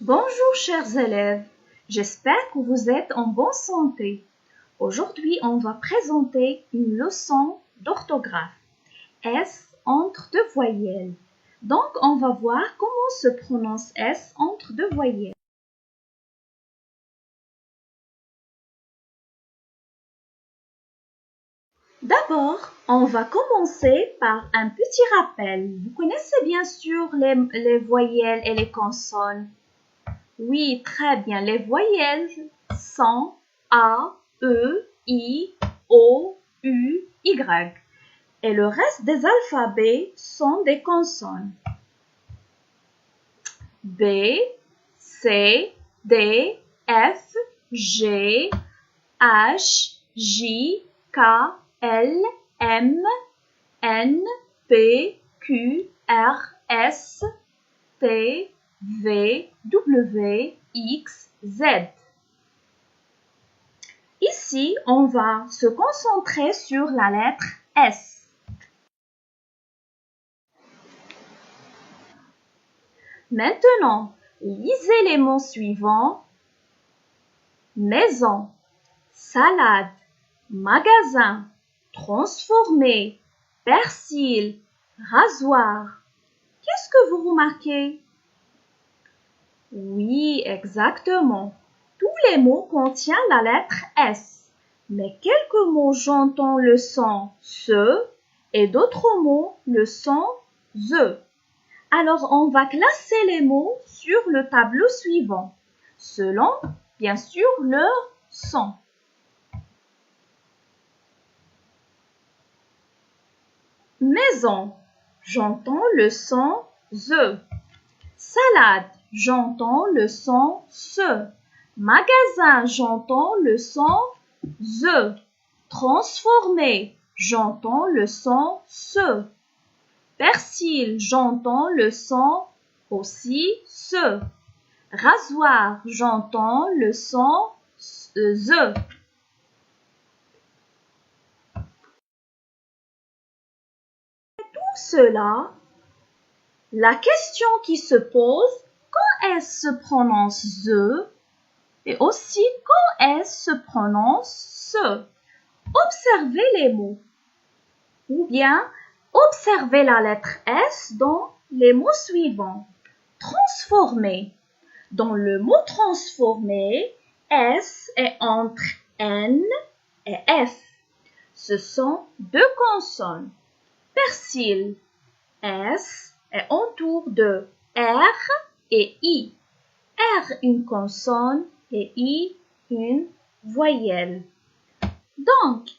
Bonjour chers élèves, j'espère que vous êtes en bonne santé. Aujourd'hui, on va présenter une leçon d'orthographe. S entre deux voyelles. Donc, on va voir comment se prononce S entre deux voyelles. D'abord, on va commencer par un petit rappel. Vous connaissez bien sûr les voyelles et les consonnes. Oui, très bien. Les voyelles sont A, E, I, O, U, Y. Et le reste des alphabets sont des consonnes. B, C, D, F, G, H, J, K, L, M, N, P, Q, R, S, T, V, W, X, Z. Ici, on va se concentrer sur la lettre S. Maintenant, lisez les mots suivants. Maison, salade, magasin, transformer, persil, rasoir. Qu'est-ce que vous remarquez? Oui, exactement. Tous les mots contiennent la lettre S. Mais quelques mots j'entends le son SE et d'autres mots le son ZE. Alors, on va classer les mots sur le tableau suivant, selon, bien sûr, leur son. Maison, j'entends le son ZE. Salade, j'entends le son SE. Magasin, j'entends le son ZE. Transformer, j'entends le son SE. Persil, j'entends le son aussi SE. Rasoir, j'entends le son ZE. Tout cela, la question qui se pose, quand est-ce se prononce ZE et aussi quand est-ce se prononce SE. Observez les mots ou bien observez la lettre S dans les mots suivants. Transformer. Dans le mot transformer, S est entre N et F. Ce sont deux consonnes. Persil, S est autour de R et I. R une consonne et I une voyelle. Donc,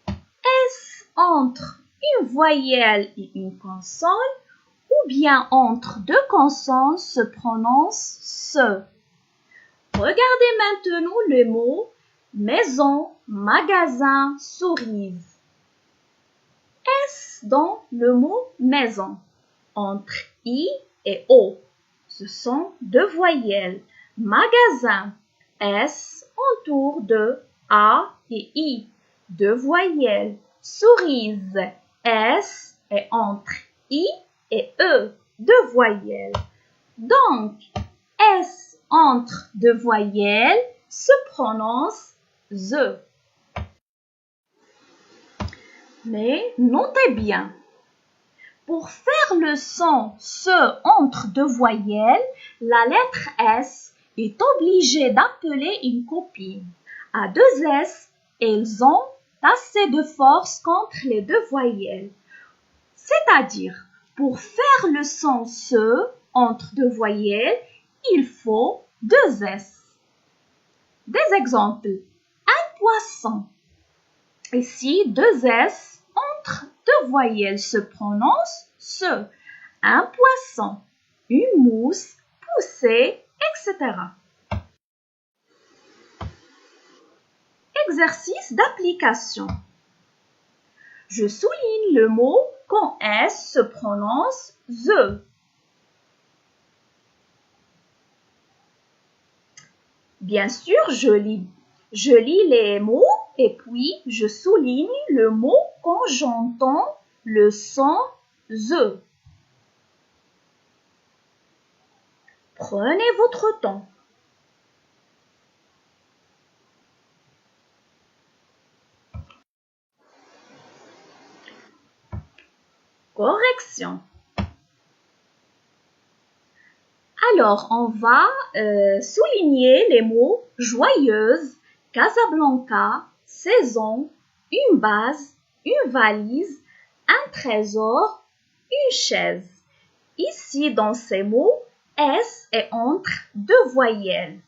S entre une voyelle et une consonne ou bien entre deux consonnes se prononce SE. Regardez maintenant les mots maison, magasin, cerise. S dans le mot maison, entre I et O. Ce sont deux voyelles. Magasin, S autour de A et I. Deux voyelles. Cerise, S est entre I et E. Deux voyelles. Donc, S entre deux voyelles se prononce ZE. Mais notez bien, pour faire le son SE entre deux voyelles, la lettre S est obligée d'appeler une copine. À deux S, elles ont assez de force contre les deux voyelles. C'est-à-dire, pour faire le son SE entre deux voyelles, il faut deux S. Des exemples. Un poisson. Ici, deux S entre deux voyelles se prononcent SE. Un poisson, une mousse, pousser, etc. Exercice d'application. Je souligne le mot quand S se prononce ZE. Bien sûr, je lis les mots et puis je souligne le mot quand j'entends le son ZE. Prenez votre temps. Correction. Alors, on va souligner les mots joyeuse, Casablanca, saison, une base, une valise, un trésor, une chaise. Ici, dans ces mots, S est entre deux voyelles.